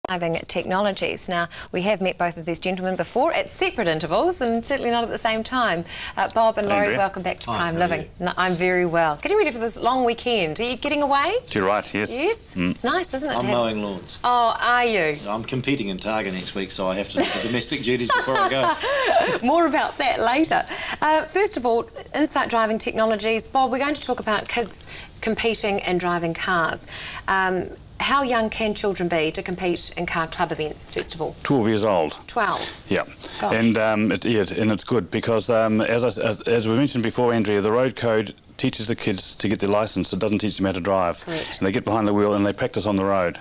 Driving Technologies. Now, we have met both of these gentlemen before at separate intervals and certainly not at the same time. Bob and Laurie, welcome back to Prime Living. No, I'm very well. Getting ready for this long weekend. Are you getting away? You're right, yes. Yes? It's nice, isn't it? I'm mowing lawns. Oh, are you? I'm competing in Targa next week, so I have to do the domestic duties before I go. More about that later. First of all, Insight Driving Technologies. Bob, we're going to talk about kids competing and driving cars. How young can children be to compete in car club events, first of all? 12 years old. 12? Yeah. Gosh. And it's good because, as we mentioned before, Andrea, the road code teaches the kids to get their licence. It doesn't teach them how to drive. Correct. And they get behind the wheel and they practice on the road.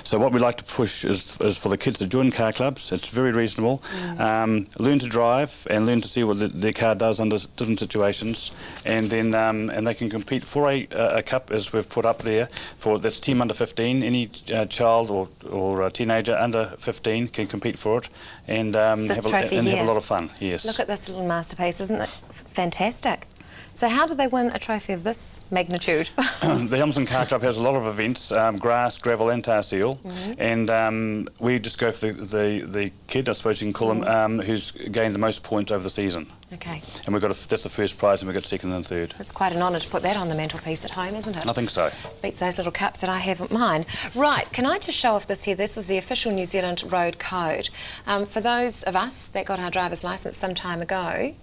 So what we like to push is for the kids to join car clubs. It's very reasonable. Learn to drive and learn to see what their car does under different situations. And then and they can compete for a cup, as we've put up there, for that's team under 15. Any child or a teenager under 15 can compete for it and have a lot of fun. Yes. Look at this little masterpiece, isn't it fantastic? So how do they win a trophy of this magnitude? The Hamilton Car Club has a lot of events, grass, gravel and tar seal, and we just go for the kid, I suppose you can call him, who's gained the most points over the season. Okay. And we've got that's the first prize, and we've got second and third. It's quite an honour to put that on the mantelpiece at home, isn't it? I think so. Beats those little cups that I have at mine. Right, can I just show off this here? This is the official New Zealand road code. For those of us that got our driver's licence some time ago,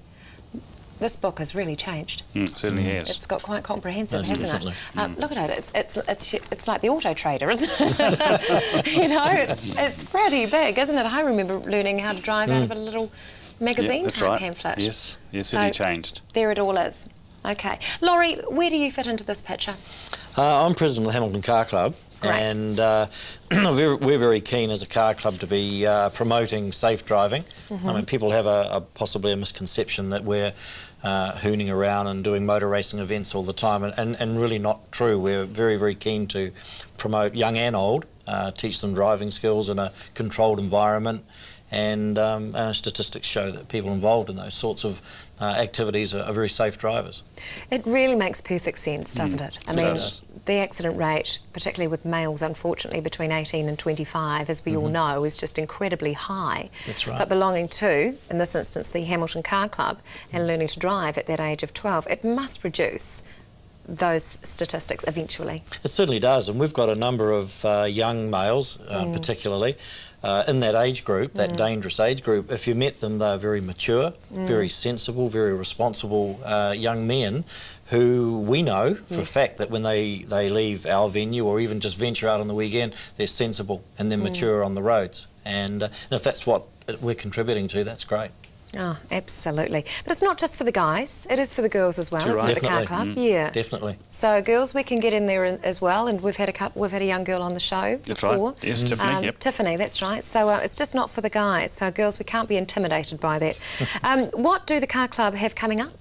this book has really changed. Certainly has. It's got quite comprehensive, Most hasn't definitely. it? Look at it. It's like the Auto Trader, isn't it? You know, it's pretty big, isn't it? I remember learning how to drive out of a little magazine type pamphlet. Yes, it's certainly changed. There it all is. Okay, Laurie, where do you fit into this picture? I'm president of the Hamilton Car Club. Great. And we're very keen as a car club to be promoting safe driving. I mean, people have possibly a misconception that we're hooning around and doing motor racing events all the time, and really not true. We're very, very keen to promote young and old, teach them driving skills in a controlled environment, and our statistics show that people involved in those sorts of activities are very safe drivers. It really makes perfect sense, doesn't it? I mean, does. the accident rate, particularly with males, unfortunately, between 18 and 25, as we all know, is just incredibly high. That's right. But belonging to, in this instance, the Hamilton Car Club, and learning to drive at that age of 12, it must reduce those statistics eventually. It certainly does, and we've got a number of young males, particularly, in that age group, that dangerous age group. If you met them, they're very mature, very sensible, very responsible young men who we know for a fact that when they leave our venue or even just venture out on the weekend, they're sensible and they're mature on the roads. And if that's what we're contributing to, that's great. Oh, absolutely. But it's not just for the guys, it is for the girls as well, isn't it, the car club? Yeah. Definitely. So girls, we can get in there as well, and we've had a young girl on the show before. Right. Yes, Tiffany, yep. Tiffany, that's right. So it's just not for the guys. So girls, we can't be intimidated by that. What do the car club have coming up?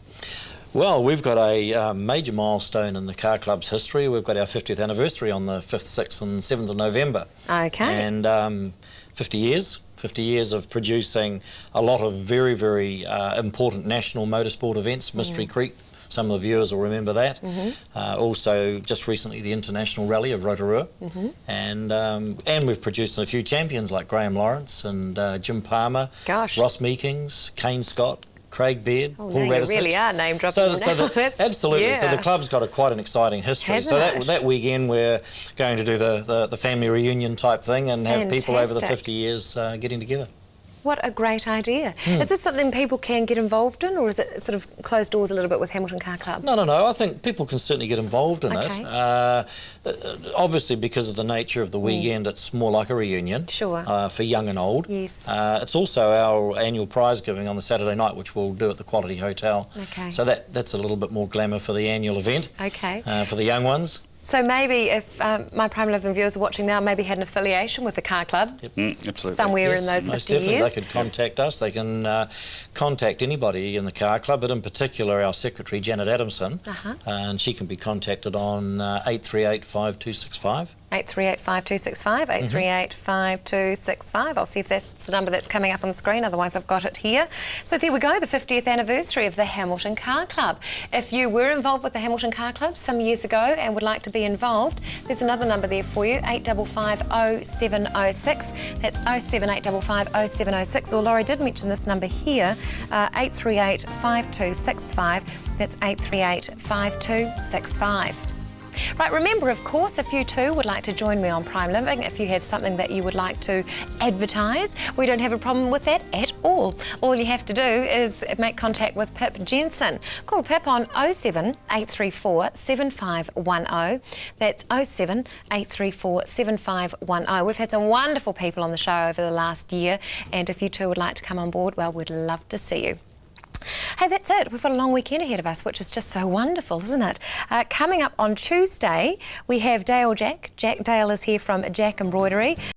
Well, we've got a major milestone in the car club's history. We've got our 50th anniversary on the 5th, 6th and 7th of November. Okay. And 50 years of producing a lot of very, very important national motorsport events. Mystery Creek, some of the viewers will remember that. Also, just recently, the International Rally of Rotorua. And we've produced a few champions like Graham Lawrence and Jim Palmer, Ross Meekings, Kane Scott, Craig Beard, Paul Radisich. You really are name dropping absolutely. Yeah. So the club's got quite an exciting history. That weekend we're going to do the family reunion type thing and have people over the 50 years getting together. What a great idea. Is this something people can get involved in, or is it sort of closed doors a little bit with Hamilton Car Club? No. I think people can certainly get involved in it. Obviously, because of the nature of the weekend, it's more like a reunion. Sure. For young and old. Yes. It's also our annual prize giving on the Saturday night, which we'll do at the Quality Hotel. Okay. So that's a little bit more glamour for the annual event. Okay. For the young ones. So maybe if my Prime Living viewers are watching now, maybe had an affiliation with the car club. Absolutely. Somewhere in those 50 most definitely. years. They could contact us. They can contact anybody in the car club, but in particular our secretary, Janet Adamson, and she can be contacted on 838 5265. 838 5265, 838 5265. I'll see if that's the number that's coming up on the screen, otherwise I've got it here. So there we go, the 50th anniversary of the Hamilton Car Club. If you were involved with the Hamilton Car Club some years ago and would like to be involved, there's another number there for you, 855 0706. That's 07855 0706. Or Laurie did mention this number here, 838 5265. That's 838 5265. Right, remember, of course, if you too would like to join me on Prime Living, if you have something that you would like to advertise, we don't have a problem with that at all. All you have to do is make contact with Pip Jensen. Call Pip on 07 834 7510. That's 07 834 7510. We've had some wonderful people on the show over the last year, and if you too would like to come on board, well, we'd love to see you. Hey, that's it. We've got a long weekend ahead of us, which is just so wonderful, isn't it? Coming up on Tuesday, we have Dale Jack. Dale is here from Jack Embroidery.